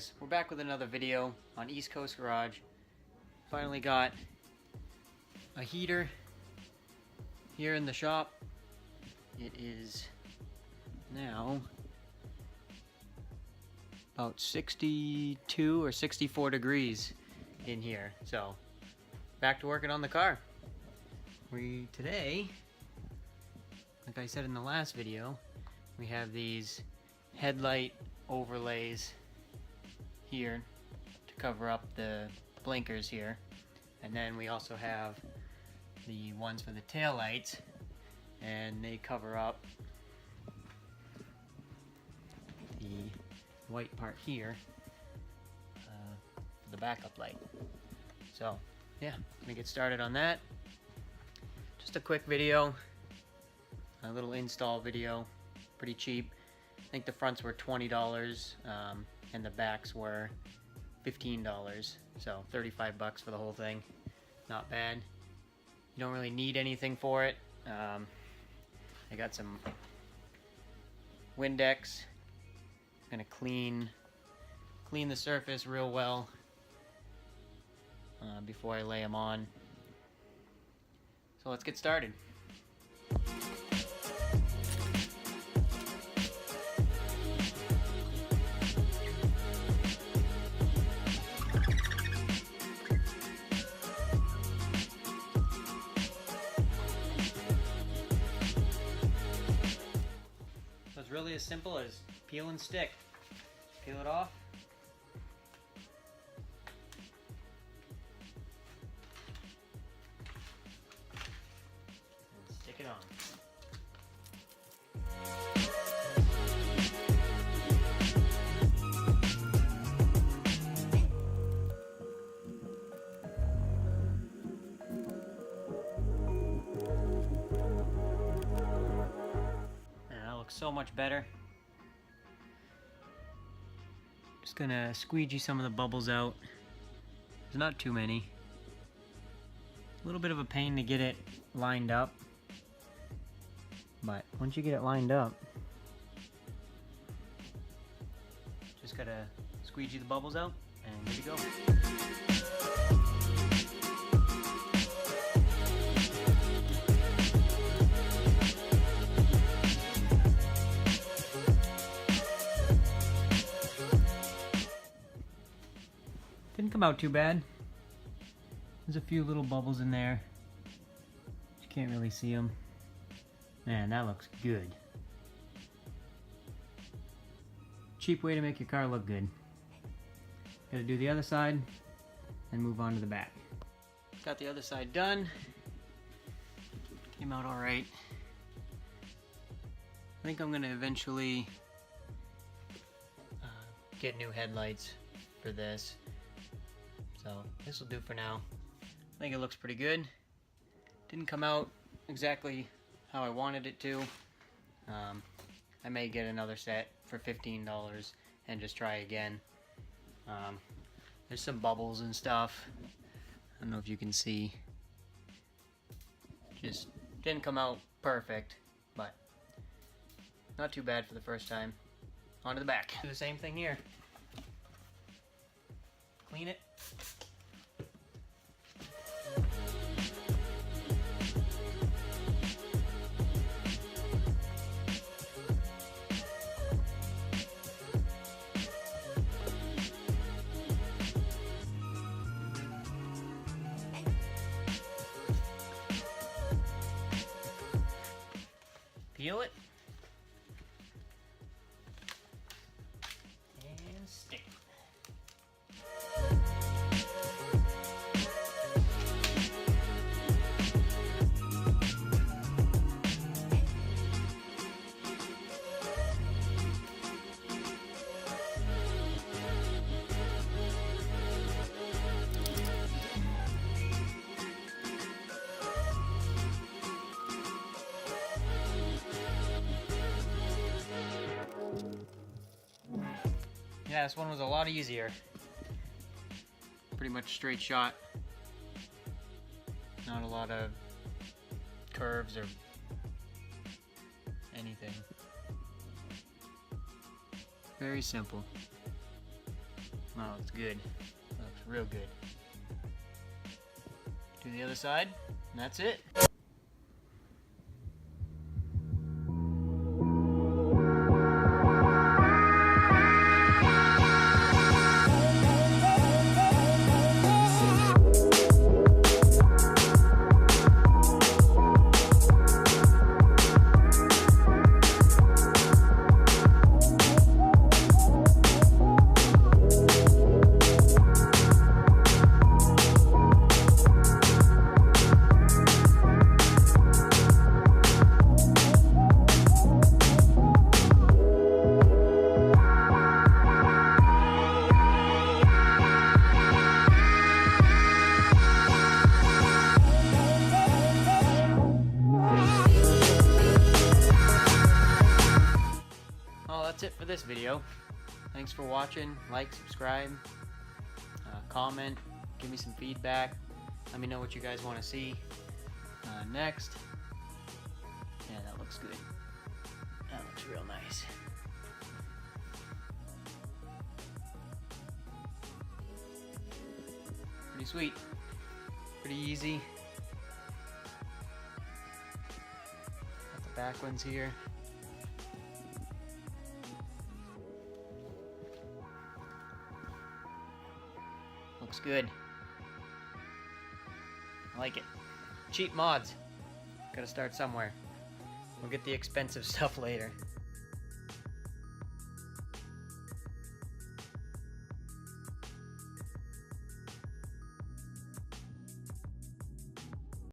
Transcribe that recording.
guys, we're back with another video on East Coast Garage. Finally got a heater here in the shop. It is now about 62 or 64 degrees in here. So back to working on the car. Today, like I said in the last video, we have these headlight overlays here to cover up the blinkers here, and then we also have the ones for the tail lights, and they cover up the white part here for the backup light. So yeah, gonna get started on that. Just a quick video, a little install video, pretty cheap. I think the fronts were $20 and the backs were $15, so 35 bucks for the whole thing. Not bad. You don't really need anything for it. I got some Windex. I'm gonna clean the surface real well before I lay them on. So let's get started. So it's really as simple as peel and stick. Peel it off. And stick it on. So much better. Just gonna squeegee some of the bubbles out. There's not too many. A little bit of a pain to get it lined up, but once you get it lined up, just gotta squeegee the bubbles out and there you go. Didn't come out too bad. There's a few little bubbles in there. You can't really see them. Man, that looks good. Cheap way to make your car look good. Gotta do the other side and move on to the back. Got the other side done. Came out alright. I think I'm gonna eventually get new headlights for this. So this will do for now. I think it looks pretty good. Didn't come out exactly how I wanted it to. I may get another set for $15 and just try again. There's some bubbles and stuff. I don't know if you can see. Just didn't come out perfect, but not too bad for the first time. On to the back. Do the same thing here. Clean it. Peel it. And stick it. Yeah, this one was a lot easier. Pretty much straight shot. Not a lot of curves or anything. Very simple. Oh, it's good. Looks real good. Do the other side, and that's it. That's it for this video. Thanks for watching. Like, subscribe, comment, give me some feedback. Let me know what you guys want to see next. Yeah, that looks good. That looks real nice. Pretty sweet. Pretty easy. Got the back ones here. Looks good. I like it. Cheap mods. Gotta start somewhere. We'll get the expensive stuff later.